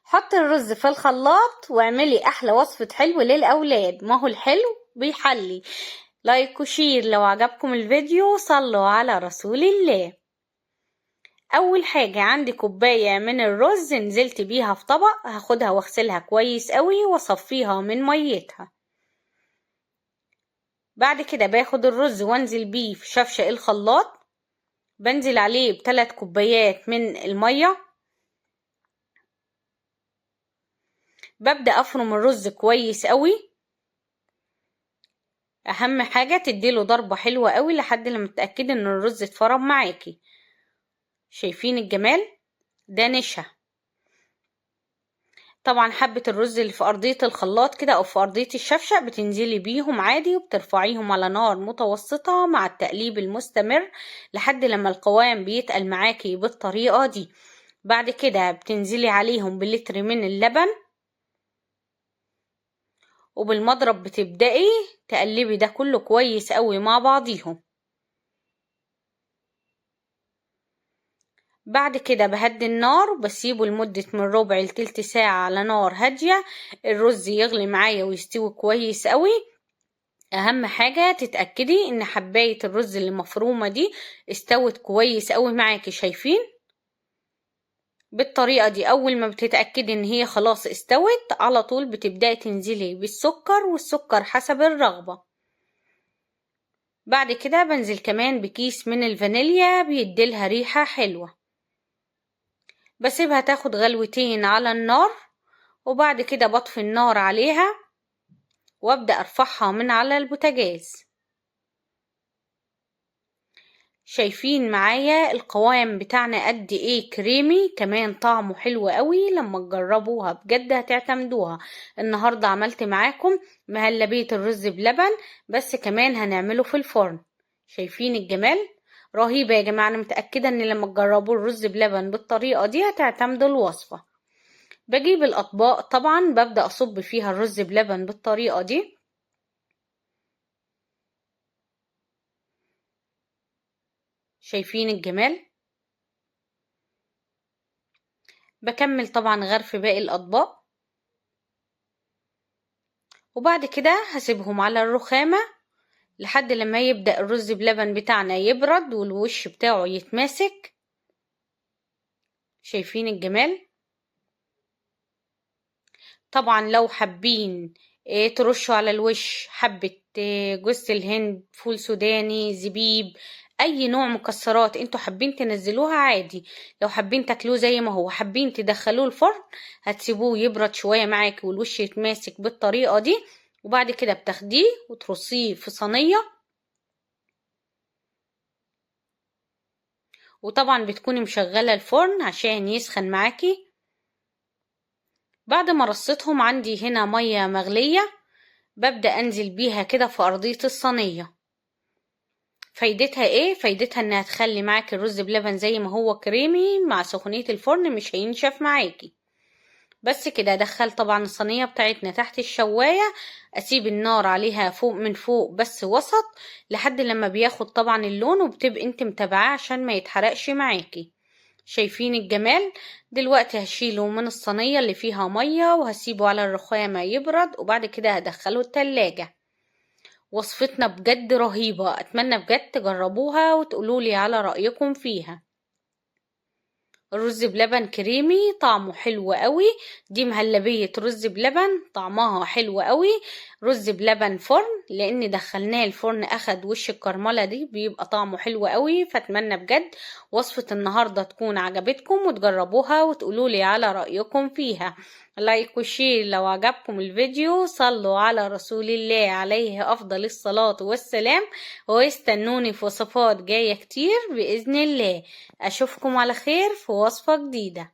حطي الرز في الخلاط واعملي احلى وصفة حلو للاولاد، ما هو الحلو بيحلي. لايك وشير لو عجبكم الفيديو، صلوا على رسول الله. اول حاجة عندي كوباية من الرز نزلت بيها في طبق، هاخدها واغسلها كويس قوي واصفيها من ميتها. بعد كده باخد الرز وانزل بيه في شفشق الخلاط، بنزل عليه ب3 كوبايات من المية. ببدأ افرم الرز كويس قوي، اهم حاجة تديله ضربة حلوة قوي لحد لما تتأكدي ان الرز اتفرم معاكي. شايفين الجمال ده؟ نشا. طبعا حبة الرز اللي في ارضية الخلاط كده او في ارضية الشفشق بتنزلي بيهم عادي وبترفعيهم على نار متوسطة مع التقليب المستمر لحد لما القوام بيتقل معاكي بالطريقة دي. بعد كده بتنزلي عليهم بلتر من اللبن، وبالمضرب بتبدأي تقلبي ده كله كويس قوي مع بعضيهم. بعد كده بهدي النار وبسيبه لمدة من ربع لتلت ساعة على نار هادية، الرز يغلي معايا ويستوي كويس قوي. اهم حاجة تتأكدي ان حباية الرز اللي مفرومة دي استوت كويس قوي معاكي. شايفين؟ بالطريقة دي اول ما بتتأكدي ان هي خلاص استوت على طول بتبدأي تنزلي بالسكر، والسكر حسب الرغبة. بعد كده بنزل كمان بكيس من الفانيليا بيديلها ريحة حلوة. بسيبها تاخد غلوتين على النار، وبعد كده بطفي النار عليها وابدأ ارفعها من على البوتاجاز. شايفين معايا القوام بتاعنا قد ايه كريمي، كمان طعمه حلو قوي. لما تجربوها بجد هتعتمدوها. النهاردة عملت معاكم مهلبية الرز بلبن، بس كمان هنعمله في الفرن. شايفين الجمال؟ رهيبة يا جماعة. انا متأكدة ان لما تجربوا الرز بلبن بالطريقة دي هتعتمدوا الوصفة. بجيب الاطباق طبعا ببدأ اصب فيها الرز بلبن بالطريقة دي. شايفين الجمال؟ بكمل طبعا غرف باقي الاطباق، وبعد كده هسيبهم على الرخامة لحد لما يبدأ الرز بلبن بتاعنا يبرد والوش بتاعه يتماسك. شايفين الجمال؟ طبعا لو حابين ترشوا على الوش حبة جوز الهند، فول سوداني، زبيب، اي نوع مكسرات انتوا حابين تنزلوها عادي. لو حابين تاكلوه زي ما هو، حابين تدخلوه الفرن هتسيبوه يبرد شوية معاك والوش يتماسك بالطريقة دي. وبعد كده بتاخديه وترصيه في صينية، وطبعا بتكوني مشغلة الفرن عشان يسخن معاكي. بعد ما رصيتهم عندي هنا مية مغلية ببدأ انزل بيها كده في ارضية الصينية. فايدتها ايه؟ فايدتها انها تخلي معاكي الرز بلبن زي ما هو كريمي، مع سخونية الفرن مش هينشف معاكي. بس كده ادخل طبعا الصينية بتاعتنا تحت الشواية، اسيب النار عليها فوق من فوق بس وسط لحد لما بياخد طبعا اللون، وبتبقي انت متابعاه عشان ما يتحرقش معاكي. شايفين الجمال؟ دلوقتي هشيله من الصينية اللي فيها مية وهسيبه على الرخامة يبرد، وبعد كده هدخله التلاجة. وصفتنا بجد رهيبة، اتمنى بجد تجربوها وتقولولي على رأيكم فيها. الرز بلبن كريمي طعمه حلو قوي. دي مهلبية رز بلبن طعمها حلو قوي. رز بلبن فرن لان دخلناه الفرن اخد وش الكرملة دي بيبقى طعمه حلو قوي. فاتمنى بجد وصفة النهاردة تكون عجبتكم وتجربوها وتقولولي على رأيكم فيها. لايك وشير لو عجبكم الفيديو. صلوا على رسول الله عليه افضل الصلاة والسلام، واستنوني في وصفات جاية كتير بإذن الله. أشوفكم على خير في وصفة جديدة.